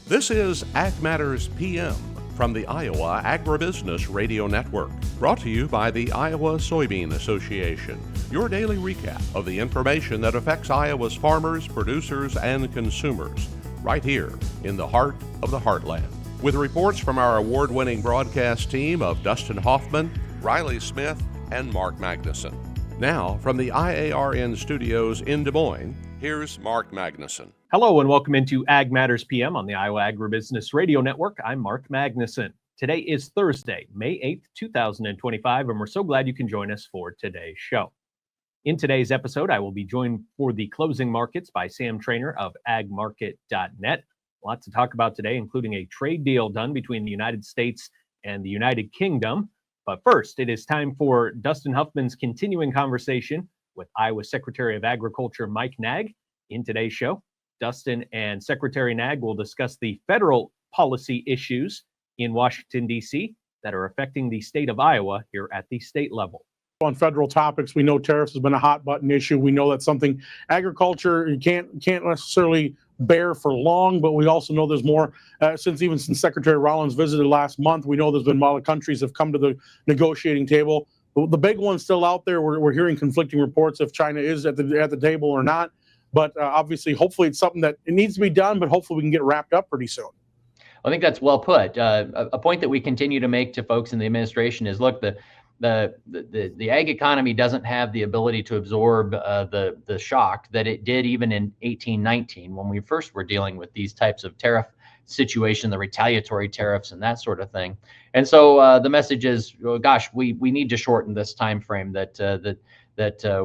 This is Ag Matters PM from the Iowa Agribusiness Radio Network, brought to you by the Iowa Soybean Association. Your daily recap of the information that affects Iowa's farmers, producers, and consumers, right here in the heart of the heartland. With reports from our award-winning broadcast team of Dustin Hoffman, Riley Smith, and Mark Magnuson. Now, from the IARN studios in Des Moines, here's Mark Magnuson. Hello and welcome into Ag Matters PM on the Iowa Agribusiness Radio Network. I'm Mark Magnuson. Today is Thursday, May 8th, 2025, and we're so glad you can join us for today's show. In today's episode, I will be joined for the closing markets by Sam Trainor of agmarket.net. Lots to talk about today, including a trade deal done between the United States and the United Kingdom. But first, it is time for Dustin Huffman's continuing conversation with Iowa Secretary of Agriculture Mike Naig. In today's show, Dustin and Secretary Naig will discuss the federal policy issues in Washington, D.C. that are affecting the state of Iowa here at the state level. On federal topics, we know tariffs has been a hot button issue. We know that's something agriculture can't necessarily bear for long, but we also know there's more since Secretary Rollins visited last month. We know there's been a lot of countries have come to the negotiating table. The big one's still out there. We're hearing conflicting reports if China is at the table or not. But obviously, hopefully, it's something that it needs to be done. But hopefully, we can get wrapped up pretty soon. I think that's well put. A point that we continue to make to folks in the administration is, look, the ag economy doesn't have the ability to absorb the shock that it did even in 1819 when we first were dealing with these types of tariff situation, the retaliatory tariffs and that sort of thing. And so the message is, oh, gosh, we need to shorten this time frame that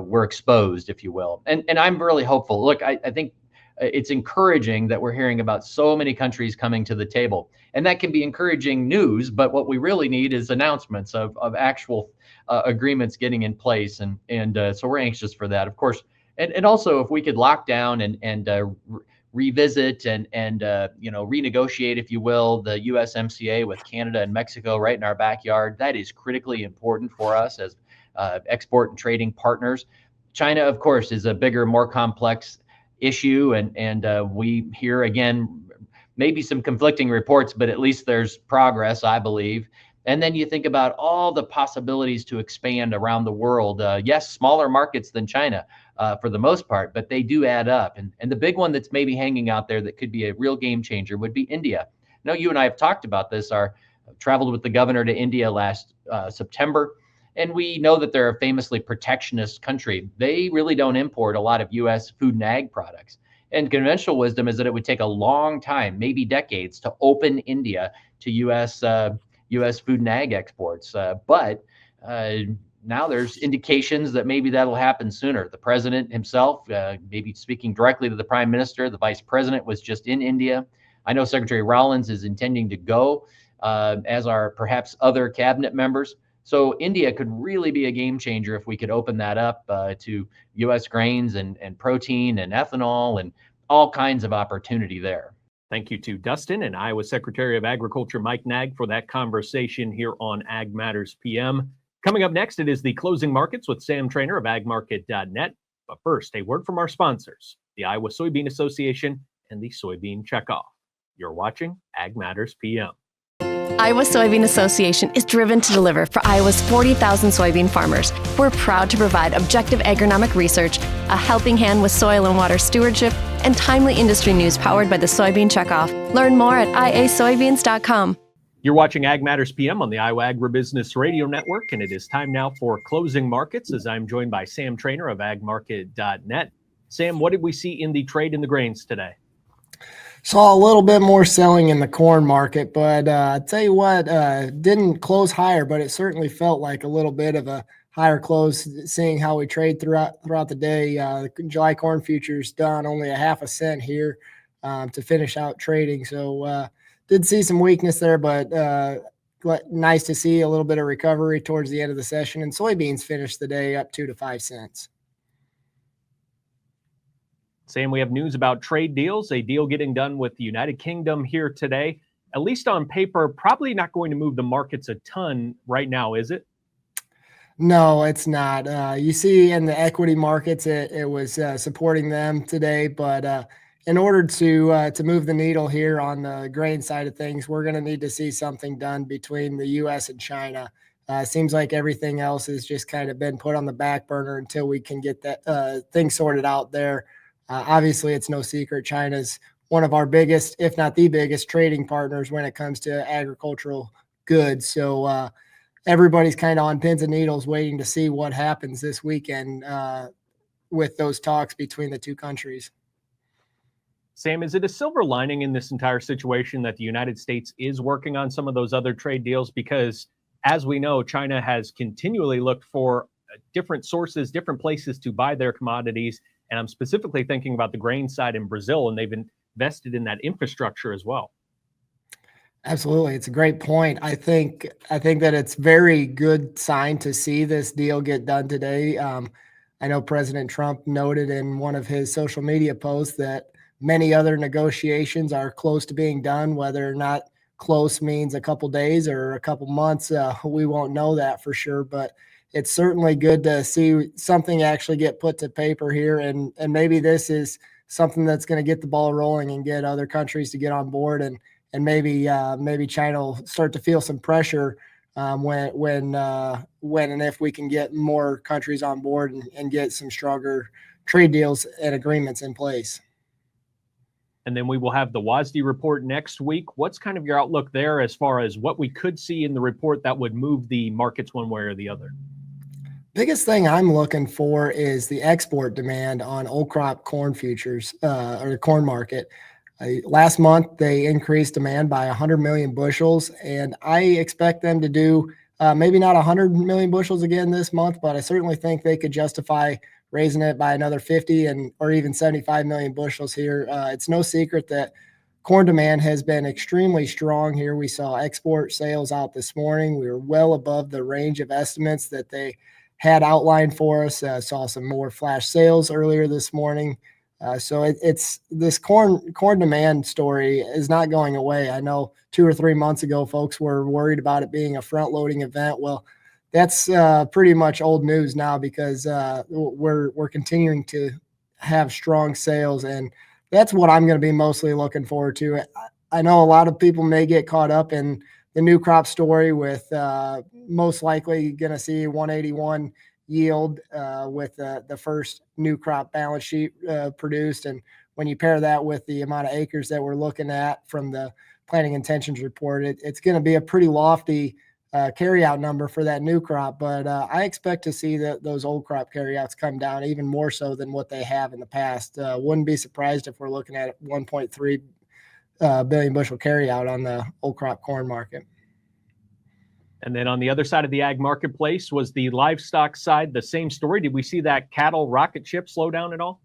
we're exposed, if you will. And I'm really hopeful. Look, I think it's encouraging that we're hearing about so many countries coming to the table. And that can be encouraging news, but what we really need is announcements of actual agreements getting in place. And so we're anxious for that, of course. And also, if we could lock down and revisit and renegotiate, if you will, the USMCA with Canada and Mexico right in our backyard, that is critically important for us as export and trading partners. China, of course, is a bigger, more complex issue, and we hear again maybe some conflicting reports, but at least there's progress, I believe. And then you think about all the possibilities to expand around the world. Yes, smaller markets than China for the most part, but they do add up. And the big one that's maybe hanging out there that could be a real game changer would be India. Now, you and I have talked about this. Traveled with the governor to India last September. And we know that they're a famously protectionist country. They really don't import a lot of U.S. food and ag products. And conventional wisdom is that it would take a long time, maybe decades, to open India to U.S. food and ag exports. But now there's indications that maybe that'll happen sooner. The president himself, maybe speaking directly to the prime minister, the vice president was just in India. I know Secretary Rollins is intending to go, as are perhaps other cabinet members. So India could really be a game changer if we could open that up to U.S. grains and protein and ethanol and all kinds of opportunity there. Thank you to Dustin and Iowa Secretary of Agriculture Mike Naig for that conversation here on Ag Matters PM. Coming up next, it is the closing markets with Sam Trainor of agmarket.net. But first, a word from our sponsors, the Iowa Soybean Association and the Soybean Checkoff. You're watching Ag Matters PM. Iowa Soybean Association is driven to deliver for Iowa's 40,000 soybean farmers. We're proud to provide objective agronomic research, a helping hand with soil and water stewardship, and timely industry news powered by the Soybean Checkoff. Learn more at iasoybeans.com. You're watching Ag Matters PM on the Iowa Agribusiness Radio Network, and it is time now for closing markets as I'm joined by Sam Trainor of agmarket.net. Sam, what did we see in the trade in the grains today? Saw a little bit more selling in the corn market, but I tell you what, didn't close higher, but it certainly felt like a little bit of a higher close, seeing how we trade throughout the day. The July corn futures done only a half a cent here to finish out trading. So did see some weakness there, but nice to see a little bit of recovery towards the end of the session. And soybeans finished the day up 2 to 5 cents. Sam, we have news about trade deals, a deal getting done with the United Kingdom here today. At least on paper, probably not going to move the markets a ton right now, is it? No, it's not. You see in the equity markets, it was supporting them today, but in order to move the needle here on the grain side of things, we're going to need to see something done between the U.S. and China. Seems like everything else has just kind of been put on the back burner until we can get that thing sorted out there. Obviously, it's no secret China's one of our biggest, if not the biggest, trading partners when it comes to agricultural goods. So everybody's kind of on pins and needles waiting to see what happens this weekend with those talks between the two countries. Sam, is it a silver lining in this entire situation that the United States is working on some of those other trade deals? Because as we know, China has continually looked for different sources, different places to buy their commodities. And I'm specifically thinking about the grain side in Brazil, and they've invested in that infrastructure as well. Absolutely. It's a great point. I think that it's very good sign to see this deal get done today. I know President Trump noted in one of his social media posts that many other negotiations are close to being done. Whether or not close means a couple days or a couple months, we won't know that for sure. But it's certainly good to see something actually get put to paper here. And maybe this is something that's going to get the ball rolling and get other countries to get on board. And maybe China will start to feel some pressure when and if we can get more countries on board and get some stronger trade deals and agreements in place. And then we will have the WASDE report next week. What's kind of your outlook there as far as what we could see in the report that would move the markets one way or the other? Biggest thing I'm looking for is the export demand on old crop corn futures or the corn market. Last month, they increased demand by 100 million bushels, and I expect them to do maybe not 100 million bushels again this month, but I certainly think they could justify raising it by another 50 or even 75 million bushels here. It's no secret that corn demand has been extremely strong here. We saw export sales out this morning. We were well above the range of estimates that they had outlined for us. Saw some more flash sales earlier this morning. So it's this corn demand story is not going away. I know 2 or 3 months ago, folks were worried about it being a front loading event. Well, that's pretty much old news now because we're continuing to have strong sales, and that's what I'm going to be mostly looking forward to. I know a lot of people may get caught up in the new crop story with most likely going to see 181 yield with the first new crop balance sheet produced. And when you pair that with the amount of acres that we're looking at from the planting intentions report, it's going to be a pretty lofty carryout number for that new crop. But I expect to see those old crop carryouts come down even more so than what they have in the past. Wouldn't be surprised if we're looking at 1.3 billion bushel carryout on the old crop corn market. And then on the other side of the ag marketplace was the livestock side, the same story. Did we see that cattle rocket ship slow down at all?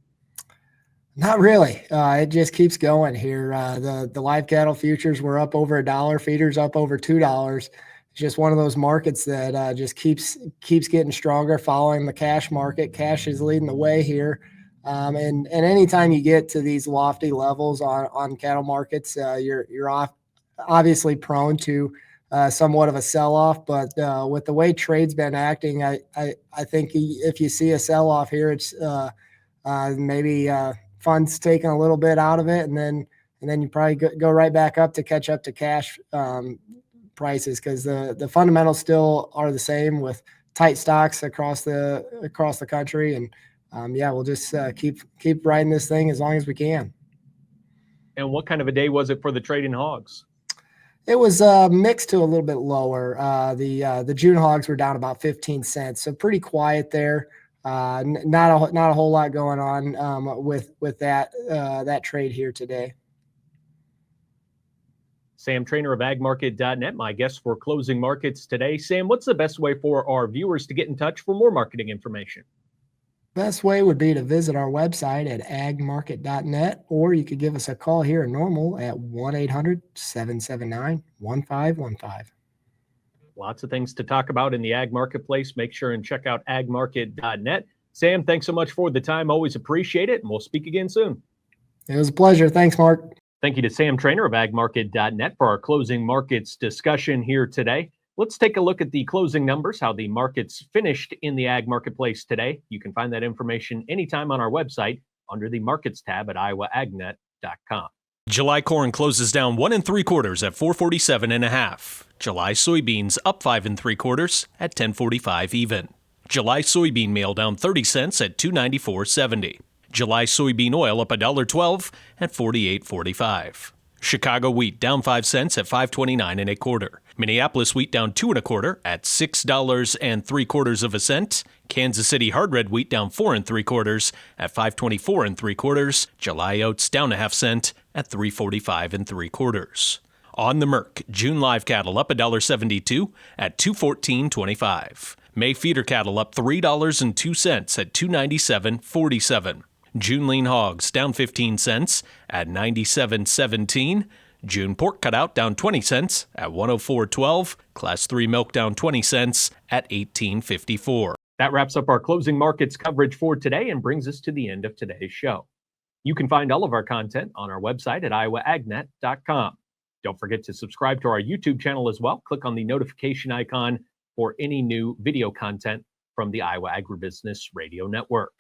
Not really. It just keeps going here. The live cattle futures were up over $1, feeders up over $2. It's just one of those markets that just keeps getting stronger, following the cash market. Cash is leading the way here. And anytime you get to these lofty levels on cattle markets, you're obviously prone to somewhat of a sell-off, but with the way trade's been acting, I think if you see a sell-off here, it's maybe funds taking a little bit out of it, and then you probably go right back up to catch up to cash prices, because the fundamentals still are the same with tight stocks across the country, and we'll just keep riding this thing as long as we can. And what kind of a day was it for the trade in hogs? It was mixed to a little bit lower. The June hogs were down about 15 cents, so pretty quiet there. Not a whole lot going on with that trade here today. Sam Trainor of agmarket.net, my guest for closing markets today. Sam, what's the best way for our viewers to get in touch for more marketing information? Best way would be to visit our website at agmarket.net, or you could give us a call here at Normal at 1-800-779-1515. Lots of things to talk about in the ag marketplace. Make sure and check out agmarket.net. Sam, thanks so much for the time. Always appreciate it, and we'll speak again soon. It was a pleasure. Thanks, Mark. Thank you to Sam Trainor of agmarket.net for our closing markets discussion here today. Let's take a look at the closing numbers, how the markets finished in the ag marketplace today. You can find that information anytime on our website under the Markets tab at iowaagnet.com. IowaAgNet.com. July corn closes down 1 3/4 at 447.5. July soybeans up 5 3/4 at 1045 even. July soybean meal down 30 cents at 294.70. July soybean oil up $1.12 at 48.45. Chicago wheat down 5 cents at 529 1/4. Minneapolis wheat down 2 1/4 at $6 3/4 cents. Kansas City hard red wheat down 4 3/4 at 524 3/4. July oats down a half cent at 345 3/4. On the Merc, June live cattle up $1.72 at 214.25. May feeder cattle up $3.02 at 297.47. June lean hogs down 15 cents at 97.17. June pork cutout down 20 cents at 104.12. Class 3 milk down 20 cents at 18.54. That wraps up our closing markets coverage for today and brings us to the end of today's show. You can find all of our content on our website at IowaAgNet.com. Don't forget to subscribe to our YouTube channel as well. Click on the notification icon for any new video content from the Iowa Agribusiness Radio Network.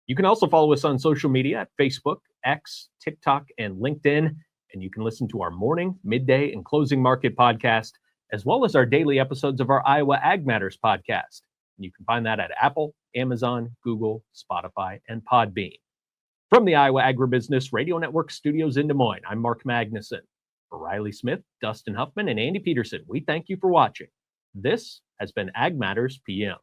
You can also follow us on social media at Facebook, X, TikTok, and LinkedIn. And you can listen to our morning, midday, and closing market podcast, as well as our daily episodes of our Iowa Ag Matters podcast. And you can find that at Apple, Amazon, Google, Spotify, and Podbean. From the Iowa Agribusiness Radio Network studios in Des Moines, I'm Mark Magnuson. For Riley Smith, Dustin Huffman, and Andy Peterson, we thank you for watching. This has been Ag Matters PM.